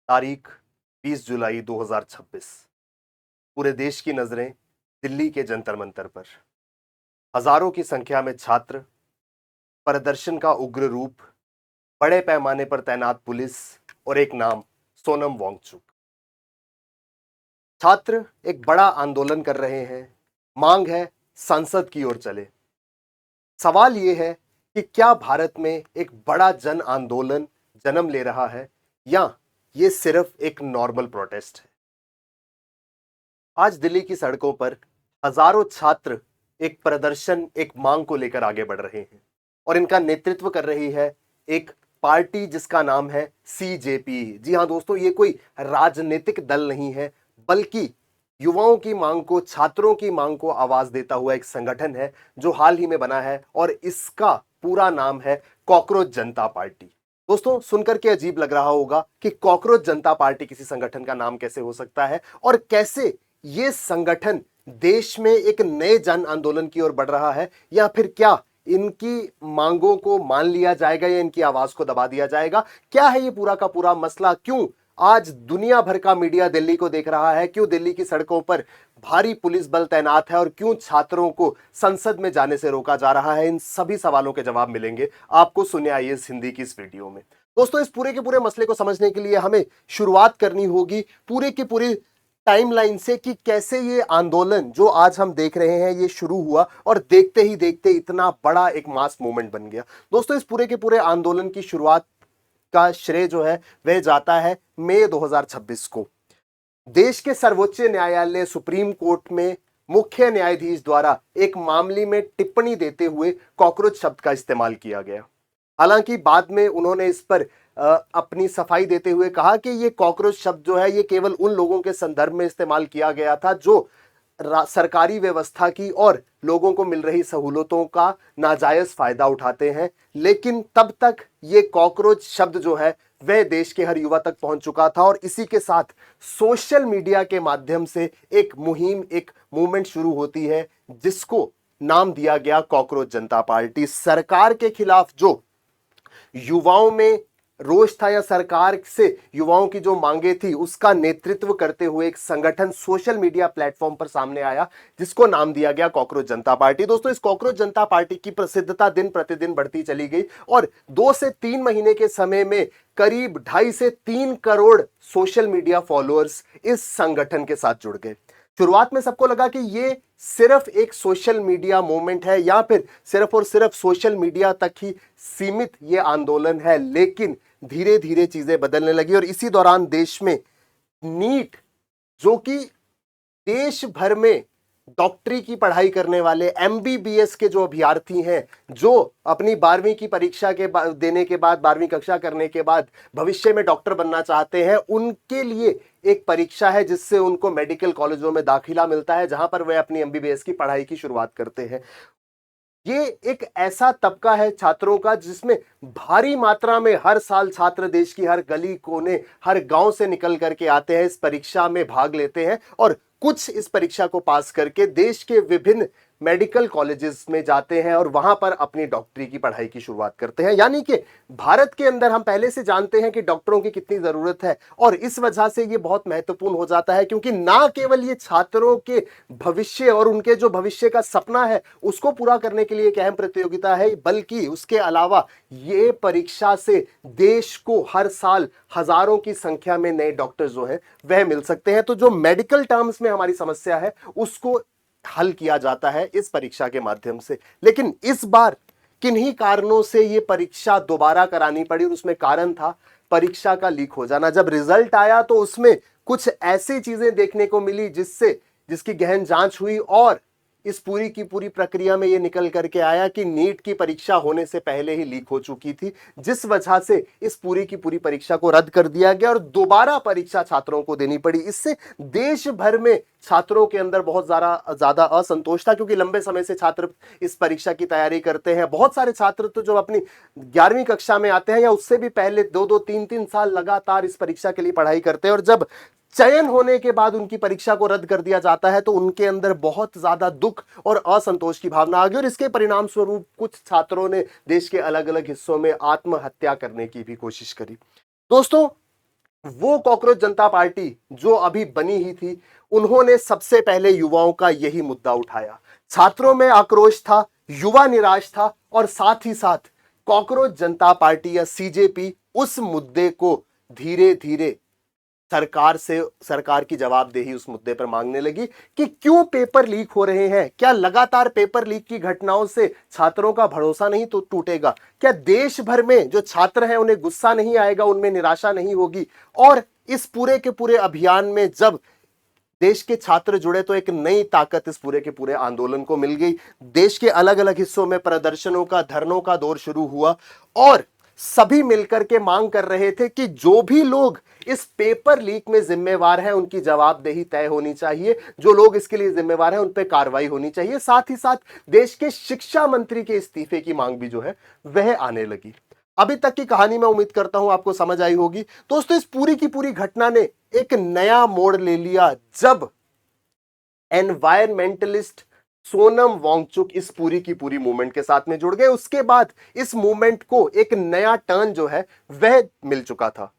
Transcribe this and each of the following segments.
तारीख 20 जुलाई 2026। पूरे देश की नजरें दिल्ली के जंतर मंतर पर। हजारों की संख्या में छात्र, प्रदर्शन का उग्र रूप, बड़े पैमाने पर तैनात पुलिस और एक नाम, सोनम वांगचुक। छात्र एक बड़ा आंदोलन कर रहे हैं। मांग है संसद की ओर चले। सवाल यह है कि क्या भारत में एक बड़ा जन आंदोलन जन्म ले रहा है या यह सिर्फ एक नॉर्मल प्रोटेस्ट है। आज दिल्ली की सड़कों पर हजारों छात्र एक प्रदर्शन, एक मांग को लेकर आगे बढ़ रहे हैं और इनका नेतृत्व कर रही है एक पार्टी जिसका नाम है सीजेपी। जी हां दोस्तों, ये कोई राजनीतिक दल नहीं है, बल्कि युवाओं की मांग को, छात्रों की मांग को आवाज देता हुआ एक संगठन है जो हाल ही में बना है और इसका पूरा नाम है कॉकरोच जनता पार्टी। दोस्तों, सुनकर के अजीब लग रहा होगा कि कॉकरोच जनता पार्टी किसी संगठन का नाम कैसे हो सकता है और कैसे ये संगठन देश में एक नए जन आंदोलन की ओर बढ़ रहा है, या फिर क्या इनकी मांगों को मान लिया जाएगा या इनकी आवाज को दबा दिया जाएगा। क्या है ये पूरा का पूरा मसला? क्यों आज दुनिया भर का मीडिया दिल्ली को देख रहा है? क्यों दिल्ली की सड़कों पर भारी पुलिस बल तैनात है और क्यों छात्रों को संसद में जाने से रोका जा रहा है? इन सभी सवालों के जवाब मिलेंगे आपको। सुनिए आइए इस हिंदी की इस वीडियो में। दोस्तों, इस पूरे के पूरे मसले को समझने के लिए हमें शुरुआत करनी होगी पूरे की पूरी टाइमलाइन से कि कैसे ये आंदोलन जो आज हम देख रहे हैं ये शुरू हुआ और देखते ही देखते इतना बड़ा एक मास मूवमेंट बन गया। दोस्तों, इस पूरे के पूरे आंदोलन की शुरुआत का श्रेय जो है वह जाता है मई 2026 को। देश के सर्वोच्च न्यायालय सुप्रीम कोर्ट में मुख्य न्यायाधीश द्वारा एक मामले में टिप्पणी देते हुए कॉकरोच शब्द का इस्तेमाल किया गया। हालांकि बाद में उन्होंने इस पर अपनी सफाई देते हुए कहा कि ये कॉकरोच शब्द जो है ये केवल उन लोगों के संदर्भ में इस्तेमाल किया गया था जो सरकारी व्यवस्था की और लोगों को मिल रही सहूलतों का नाजायज फायदा उठाते हैं। लेकिन तब तक ये कॉकरोच शब्द जो है वह देश के हर युवा तक पहुंच चुका था और इसी के साथ सोशल मीडिया के माध्यम से एक मुहिम, एक मूवमेंट शुरू होती है जिसको नाम दिया गया कॉकरोच जनता पार्टी। सरकार के खिलाफ जो युवाओं में रोष था या सरकार से युवाओं की जो मांगे थी उसका नेतृत्व करते हुए एक संगठन सोशल मीडिया प्लेटफॉर्म पर सामने आया जिसको नाम दिया गया कॉकरोच जनता पार्टी। दोस्तों, इस कॉकरोच जनता पार्टी की प्रसिद्धता दिन प्रतिदिन बढ़ती चली गई और 2 से 3 महीने के समय में करीब 2.5 से 3 करोड़ सोशल मीडिया फॉलोअर्स इस संगठन के साथ जुड़ गए। शुरुआत में सबको लगा कि ये सिर्फ एक सोशल मीडिया मूवमेंट है या फिर सिर्फ और सिर्फ सोशल मीडिया तक ही सीमित ये आंदोलन है, लेकिन धीरे धीरे चीजें बदलने लगी और इसी दौरान देश में नीट, जो कि देश भर में डॉक्टरी की पढ़ाई करने वाले एमबीबीएस के जो अभ्यर्थी हैं, जो अपनी 12वीं की परीक्षा के देने के बाद, 12वीं कक्षा करने के बाद भविष्य में डॉक्टर बनना चाहते हैं, उनके लिए एक परीक्षा है जिससे उनको मेडिकल कॉलेजों में दाखिला मिलता है जहां पर वे अपनी एमबीबीएस की पढ़ाई की शुरुआत करते हैं। ये एक ऐसा तबका है छात्रों का जिसमें भारी मात्रा में हर साल छात्र देश की हर गली कोने, हर गांव से निकल करके आते हैं, इस परीक्षा में भाग लेते हैं और कुछ इस परीक्षा को पास करके देश के विभिन्न मेडिकल कॉलेजेस में जाते हैं और वहां पर अपनी डॉक्टरी की पढ़ाई की शुरुआत करते हैं। यानी कि भारत के अंदर हम पहले से जानते हैं कि डॉक्टरों की कितनी जरूरत है और इस वजह से ये बहुत महत्वपूर्ण हो जाता है क्योंकि ना केवल ये छात्रों के भविष्य और उनके जो भविष्य का सपना है उसको पूरा करने के लिए एक अहम प्रतियोगिता है, बल्कि उसके अलावा ये परीक्षा से देश को हर साल हजारों की संख्या में नए डॉक्टर जो है वह मिल सकते हैं। तो जो मेडिकल टर्म्स में हमारी समस्या है उसको हल किया जाता है इस परीक्षा के माध्यम से। लेकिन इस बार किन्हीं कारणों से यह परीक्षा दोबारा करानी पड़ी और उसमें कारण था परीक्षा का लीक हो जाना। जब रिजल्ट आया तो उसमें कुछ ऐसी चीजें देखने को मिली जिसकी गहन जांच हुई और इस पूरी की पूरी प्रक्रिया में यह निकल करके आया कि नीट की परीक्षा होने से पहले ही लीक हो चुकी थी, जिस वजह से इस पूरी की पूरी परीक्षा को रद्द कर दिया गया और दोबारा परीक्षा छात्रों को देनी पड़ी। इससे देश भर में छात्रों के अंदर बहुत ज्यादा असंतोष था क्योंकि लंबे समय से छात्र इस परीक्षा की तैयारी करते हैं। बहुत सारे छात्र तो जो अपनी 11वीं कक्षा में आते हैं या उससे भी पहले 2-2, 3-3 साल लगातार इस परीक्षा के लिए पढ़ाई करते हैं और जब चयन होने के बाद उनकी परीक्षा को रद्द कर दिया जाता है तो उनके अंदर बहुत ज्यादा दुख और असंतोष की भावना आ गई और इसके परिणाम स्वरूप कुछ छात्रों ने देश के अलग अलग हिस्सों में आत्महत्या करने की भी कोशिश करी। दोस्तों, वो कॉकरोच जनता पार्टी जो अभी बनी ही थी, उन्होंने सबसे पहले युवाओं का यही मुद्दा उठाया। छात्रों में आक्रोश था, युवा निराश था, और साथ ही साथ कॉकरोच जनता पार्टी या सीजेपी उस मुद्दे को धीरे धीरे सरकार की जवाबदेही उस मुद्दे पर मांगने लगी कि क्यों पेपर लीक हो रहे हैं। क्या लगातार पेपर लीक की घटनाओं से छात्रों का भरोसा नहीं तो टूटेगा? क्या देश भर में जो छात्र हैं उन्हें गुस्सा नहीं आएगा, उनमें निराशा नहीं होगी? और इस पूरे के पूरे अभियान में जब देश के छात्र जुड़े तो एक नई ताकत इस पूरे के पूरे आंदोलन को मिल गई। देश के अलग अलग हिस्सों में प्रदर्शनों का, धरनों का दौर शुरू हुआ और सभी मिलकर के मांग कर रहे थे कि जो भी लोग इस पेपर लीक में जिम्मेवार हैं उनकी जवाबदेही तय होनी चाहिए, जो लोग इसके लिए जिम्मेवार हैं उन पर कार्रवाई होनी चाहिए। साथ ही साथ देश के शिक्षा मंत्री के इस्तीफे की मांग भी जो है वह आने लगी। अभी तक की कहानी मैं उम्मीद करता हूं आपको समझ आई होगी। दोस्तों, इस पूरी की पूरी घटना ने एक नया मोड़ ले लिया जब एनवायरमेंटलिस्ट सोनम वांगचुक इस पूरी की पूरी मूवमेंट के साथ में जुड़ गए। उसके बाद इस मूवमेंट को एक नया टर्न जो है वह मिल चुका था।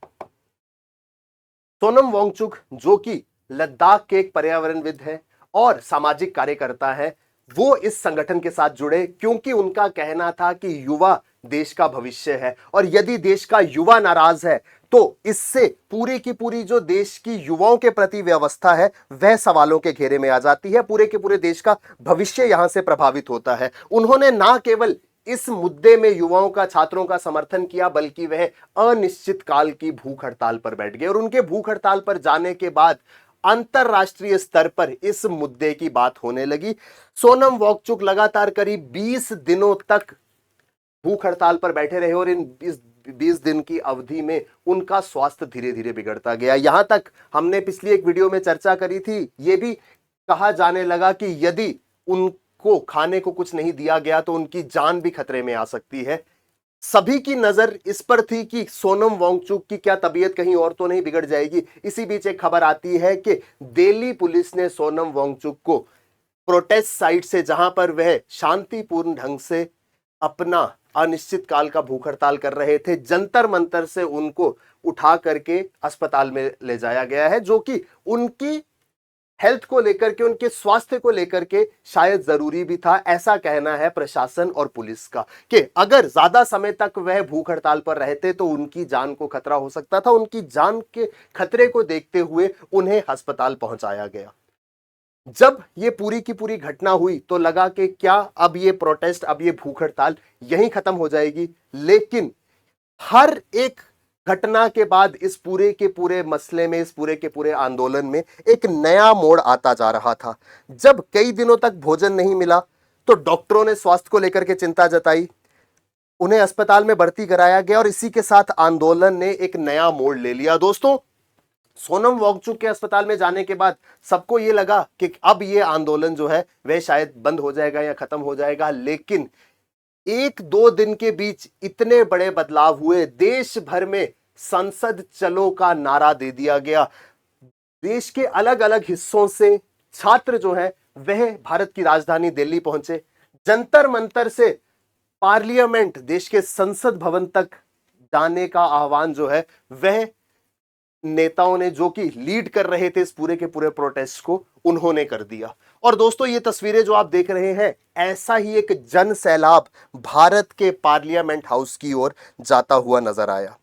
सोनम वांगचुक जो कि लद्दाख के एक पर्यावरणविद है और सामाजिक कार्यकर्ता है, वो इस संगठन के साथ जुड़े क्योंकि उनका कहना था कि युवा देश का भविष्य है और यदि देश का युवा नाराज है तो इससे पूरी की पूरी जो देश की युवाओं के प्रति व्यवस्था है वह सवालों के घेरे में आ जाती है। पूरे के पूरे देश का भविष्य यहां से प्रभावित होता है। उन्होंने ना केवल इस मुद्दे में युवाओं का, छात्रों का समर्थन किया, बल्कि वह अनिश्चित काल की भूख हड़ताल पर बैठ गए और उनके भूख हड़ताल पर जाने के बाद अंतरराष्ट्रीय स्तर पर इस मुद्दे की बात होने लगी। सोनम वांगचुक लगातार करीब 20 दिनों तक भूख हड़ताल पर बैठे रहे और इन 20 दिन की अवधि में उनका स्वास्थ्य धीरे धीरे बिगड़ता गया। यहां तक हमने पिछली एक वीडियो में चर्चा करी थी, यह भी कहा जाने लगा कि यदि उनको खाने को कुछ नहीं दिया गया तो उनकी जान भी खतरे में आ सकती है। सभी की नजर इस पर थी कि सोनम वांगचुक की क्या तबीयत कहीं और तो नहीं बिगड़ जाएगी। इसी बीच एक खबर आती है कि दिल्ली पुलिस ने सोनम वांगचुक को प्रोटेस्ट साइट से, जहां पर वह शांतिपूर्ण ढंग से अपना अनिश्चित काल का भूख हड़ताल कर रहे थे, जंतर मंतर से उनको उठा करके अस्पताल में ले जाया गया है, जो कि उनकी हेल्थ को लेकर के, उनके स्वास्थ्य को लेकर के शायद जरूरी भी था। ऐसा कहना है प्रशासन और पुलिस का कि अगर ज्यादा समय तक वह भूख हड़ताल पर रहते तो उनकी जान को खतरा हो सकता था। उनकी जान के खतरे को देखते हुए उन्हें अस्पताल पहुंचाया गया। जब ये पूरी की पूरी घटना हुई तो लगा कि क्या अब ये प्रोटेस्ट, अब ये भूख हड़ताल यहीं खत्म हो जाएगी, लेकिन हर एक घटना के बाद इस पूरे के पूरे मसले में, इस पूरे के पूरे आंदोलन में एक नया मोड़ आता जा रहा था। जब कई दिनों तक भोजन नहीं मिला तो डॉक्टरों ने स्वास्थ्य को लेकर के चिंता जताई, उन्हें अस्पताल में भर्ती कराया गया और इसी के साथ आंदोलन ने एक नया मोड़ ले लिया। दोस्तों, सोनम वांगचुक के अस्पताल में जाने के बाद सबको यह लगा कि अब यह आंदोलन जो है वह शायद बंद हो जाएगा या खत्म हो जाएगा, लेकिन एक दो दिन के बीच इतने बड़े बदलाव हुए। देश भर में संसद चलो का नारा दे दिया गया। देश के अलग अलग हिस्सों से छात्र जो हैं वह भारत की राजधानी दिल्ली पहुंचे। जंतर मंतर से पार्लियामेंट, देश के संसद भवन तक जाने का आह्वान जो है वह नेताओं ने, जो कि लीड कर रहे थे इस पूरे के पूरे प्रोटेस्ट को, उन्होंने कर दिया। और दोस्तों, ये तस्वीरें जो आप देख रहे हैं, ऐसा ही एक जन सैलाब भारत के पार्लियामेंट हाउस की ओर जाता हुआ नजर आया।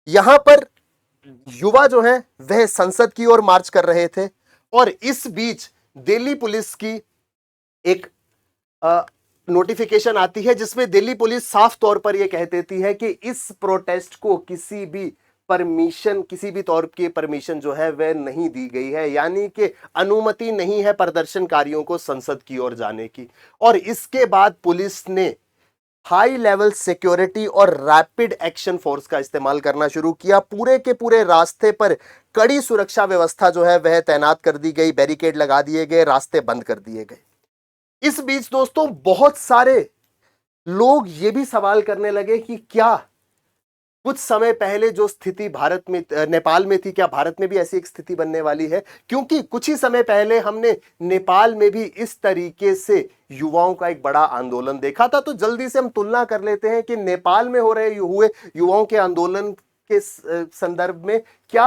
यहां पर युवा जो हैं वह संसद की ओर मार्च कर रहे थे और इस बीच दिल्ली पुलिस की एक नोटिफिकेशन आती है जिसमें दिल्ली पुलिस साफ तौर पर यह कह देती है कि इस प्रोटेस्ट को किसी भी तौर की परमिशन जो है वह नहीं दी गई है, यानी कि अनुमति नहीं है प्रदर्शनकारियों को संसद की ओर जाने की। और इसके बाद पुलिस ने हाई लेवल सिक्योरिटी और रैपिड एक्शन फोर्स का इस्तेमाल करना शुरू किया। पूरे के पूरे रास्ते पर कड़ी सुरक्षा व्यवस्था जो है वह तैनात कर दी गई, बैरिकेड लगा दिए गए, रास्ते बंद कर दिए गए। इस बीच दोस्तों, बहुत सारे लोग ये भी सवाल करने लगे कि क्या कुछ समय पहले जो स्थिति भारत में, नेपाल में थी, क्या भारत में भी ऐसी एक स्थिति बनने वाली है? क्योंकि कुछ ही समय पहले हमने नेपाल में भी इस तरीके से युवाओं का एक बड़ा आंदोलन देखा था। तो जल्दी से हम तुलना कर लेते हैं कि नेपाल में हो रहे हुए युवाओं के आंदोलन के संदर्भ में क्या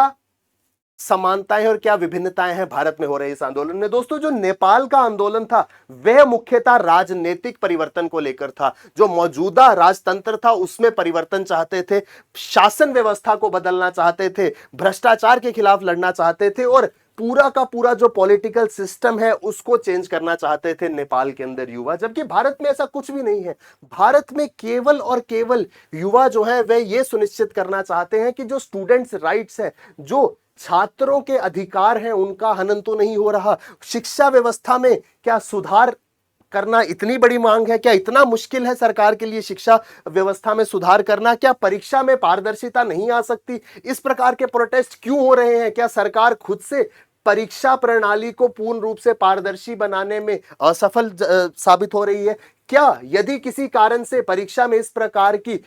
समानताएं और क्या विभिन्नताएं हैं भारत में हो रहे इस आंदोलन में। दोस्तों, जो नेपाल का आंदोलन था वह मुख्यतः राजनीतिक परिवर्तन को लेकर था। जो मौजूदा राजतंत्र था उसमें परिवर्तन चाहते थे, शासन व्यवस्था को बदलना चाहते थे, भ्रष्टाचार के खिलाफ लड़ना चाहते थे और पूरा का पूरा जो पॉलिटिकल सिस्टम है उसको चेंज करना चाहते थे नेपाल के अंदर युवा। जबकि भारत में ऐसा कुछ भी नहीं है। भारत में केवल और केवल युवा जो है वह ये सुनिश्चित करना चाहते हैं कि जो स्टूडेंट्स राइट्स है, जो छात्रों के अधिकार हैं, उनका हनन तो नहीं हो रहा। शिक्षा व्यवस्था में क्या सुधार करना इतनी बड़ी मांग है? क्या इतना मुश्किल है सरकार के लिए शिक्षा व्यवस्था में सुधार करना? क्या परीक्षा में पारदर्शिता नहीं आ सकती? इस प्रकार के प्रोटेस्ट क्यों हो रहे हैं? क्या सरकार खुद से परीक्षा प्रणाली को पूर्ण रूप से पारदर्शी बनाने में असफल साबित हो रही है? क्या यदि किसी कारण से परीक्षा में इस प्रकार की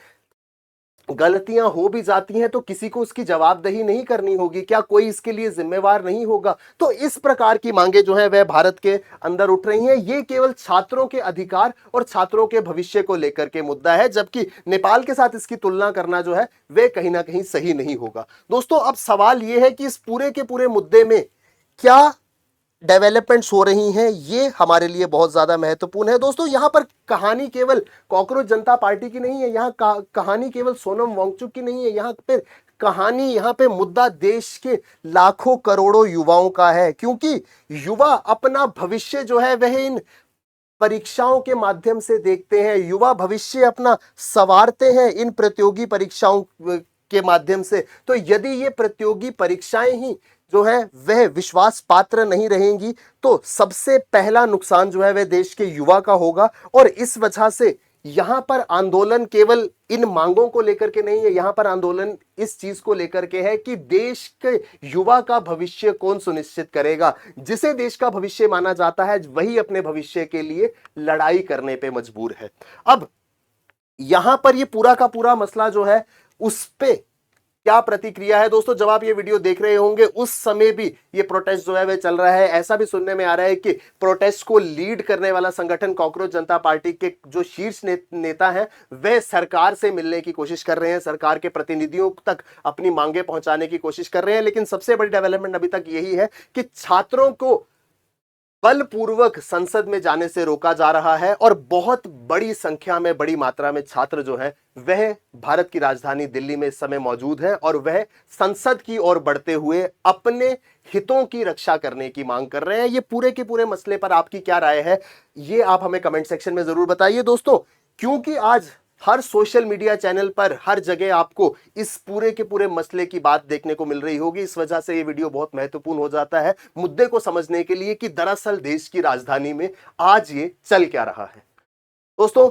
गलतियां हो भी जाती हैं तो किसी को उसकी जवाबदेही नहीं करनी होगी? क्या कोई इसके लिए जिम्मेवार नहीं होगा? तो इस प्रकार की मांगे जो है वह भारत के अंदर उठ रही हैं। ये केवल छात्रों के अधिकार और छात्रों के भविष्य को लेकर के मुद्दा है, जबकि नेपाल के साथ इसकी तुलना करना जो है वह कहीं ना कहीं सही नहीं होगा। दोस्तों, अब सवाल यह है कि इस पूरे के पूरे मुद्दे में क्या डेवलपमेंट्स हो रही हैं, ये हमारे लिए बहुत ज्यादा महत्वपूर्ण है। दोस्तों, यहां पर कहानी केवल कॉकरोच जनता पार्टी की नहीं है, यहां कहानी केवल सोनम वांगचुक की नहीं है, यहां पे कहानी, यहां पे मुद्दा देश के लाखों करोड़ों युवाओं का है। क्योंकि युवा अपना भविष्य जो है वह इन परीक्षाओं के माध्यम से देखते हैं। युवा भविष्य अपना संवारते हैं इन प्रतियोगी परीक्षाओं के माध्यम से। तो यदि ये प्रतियोगी परीक्षाएं ही जो है वह विश्वास पात्र नहीं रहेंगी तो सबसे पहला नुकसान जो है वह देश के युवा का होगा। और इस वजह से यहां पर आंदोलन केवल इन मांगों को लेकर के नहीं है, यहां पर आंदोलन इस चीज को लेकर के है कि देश के युवा का भविष्य कौन सुनिश्चित करेगा। जिसे देश का भविष्य माना जाता है वही अपने भविष्य के लिए लड़ाई करने पे मजबूर है। अब यहां पर ये पूरा का पूरा मसला जो है उस पे क्या प्रतिक्रिया है? दोस्तों, जब आप ये वीडियो देख रहे होंगे उस समय भी ये प्रोटेस्ट जो है वह चल रहा है। ऐसा भी सुनने में आ रहा है कि प्रोटेस्ट को लीड करने वाला संगठन कॉकरोच जनता पार्टी के जो शीर्ष नेता हैं वे सरकार से मिलने की कोशिश कर रहे हैं, सरकार के प्रतिनिधियों तक अपनी मांगे पहुंचाने की कोशिश कर रहे हैं। लेकिन सबसे बड़ी डेवलपमेंट अभी तक यही है कि छात्रों को बलपूर्वक संसद में जाने से रोका जा रहा है और बहुत बड़ी संख्या में, बड़ी मात्रा में छात्र जो है वह भारत की राजधानी दिल्ली में इस समय मौजूद हैं और वह संसद की ओर बढ़ते हुए अपने हितों की रक्षा करने की मांग कर रहे हैं। ये पूरे के पूरे मसले पर आपकी क्या राय है, ये आप हमें कमेंट सेक्शन में जरूर बताइए। दोस्तों, क्योंकि आज हर सोशल मीडिया चैनल पर हर जगह आपको इस पूरे के पूरे मसले की बात देखने को मिल रही होगी, इस वजह से ये वीडियो बहुत महत्वपूर्ण हो जाता है मुद्दे को समझने के लिए कि दरअसल देश की राजधानी में आज ये चल क्या रहा है। दोस्तों,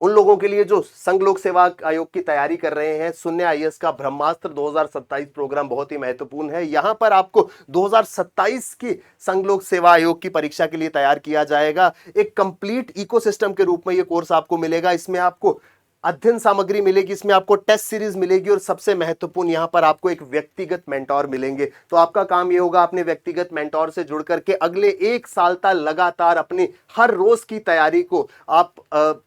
उन लोगों के लिए जो संघ लोक सेवा आयोग की तैयारी कर रहे हैं, शून्य आईएएस का ब्रह्मास्त्र 2027 प्रोग्राम बहुत ही महत्वपूर्ण है। यहां पर आपको 2027 की संघ लोक सेवा आयोग की परीक्षा के लिए तैयार किया जाएगा। एक कंप्लीट इकोसिस्टम के रूप में यह कोर्स आपको मिलेगा। इसमें आपको अध्ययन सामग्री मिलेगी, इसमें आपको टेस्ट सीरीज मिलेगी और सबसे महत्वपूर्ण यहां पर आपको एक व्यक्तिगत मेंटोर मिलेंगे। तो आपका काम यह होगा अपने व्यक्तिगत मेंटोर से जुड़ करके अगले 1 साल तक लगातार अपनी हर रोज की तैयारी को आप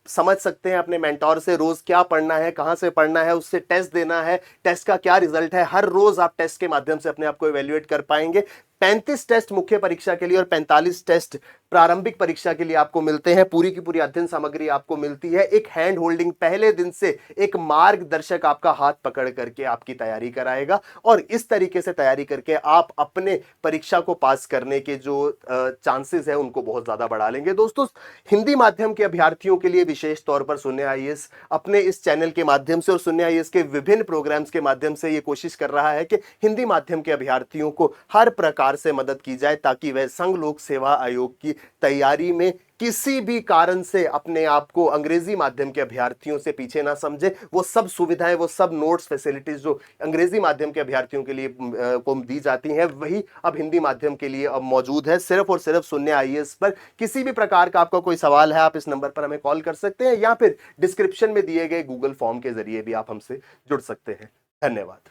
समझ सकते हैं। अपने मेंटोर से रोज क्या पढ़ना है, कहां से पढ़ना है, उससे टेस्ट देना है, टेस्ट का क्या रिजल्ट है, हर रोज आप टेस्ट के माध्यम से अपने आप को इवेल्युएट कर पाएंगे। 35 टेस्ट मुख्य परीक्षा के लिए और 45 टेस्ट प्रारंभिक परीक्षा के लिए आपको मिलते हैं। पूरी की पूरी अध्ययन सामग्री आपको मिलती है। एक हैंड होल्डिंग, पहले दिन से एक मार्गदर्शक आपका हाथ पकड़ करके आपकी तैयारी कराएगा और इस तरीके से तैयारी करके आप अपने परीक्षा को पास करने के जो चांसेस है उनको बहुत ज्यादा बढ़ा लेंगे। दोस्तों, हिंदी माध्यम के अभ्यर्थियों के लिए विशेष तौर पर शून्य आईएएस अपने इस चैनल के माध्यम से और शून्य आईएएस के विभिन्न प्रोग्राम्स के माध्यम से ये कोशिश कर रहा है कि हिंदी माध्यम के अभ्यर्थियों को हर प्रकार से मदद की जाए ताकि वह संघ लोक सेवा आयोग की तैयारी में किसी भी कारण से अपने आप को अंग्रेजी माध्यम के अभ्यर्थियों से पीछे ना समझे। वो सब सुविधाएं, वो सब नोट्स, फैसिलिटीज जो अंग्रेजी माध्यम के अभ्यर्थियों के लिए को दी जाती हैं वही अब हिंदी माध्यम के लिए अब मौजूद है, सिर्फ और सिर्फ शून्य आईएएस पर। किसी भी प्रकार का आपका कोई सवाल है आप इस नंबर पर हमें कॉल कर सकते हैं या फिर डिस्क्रिप्शन में दिए गए गूगल फॉर्म के जरिए भी आप हमसे जुड़ सकते हैं। धन्यवाद।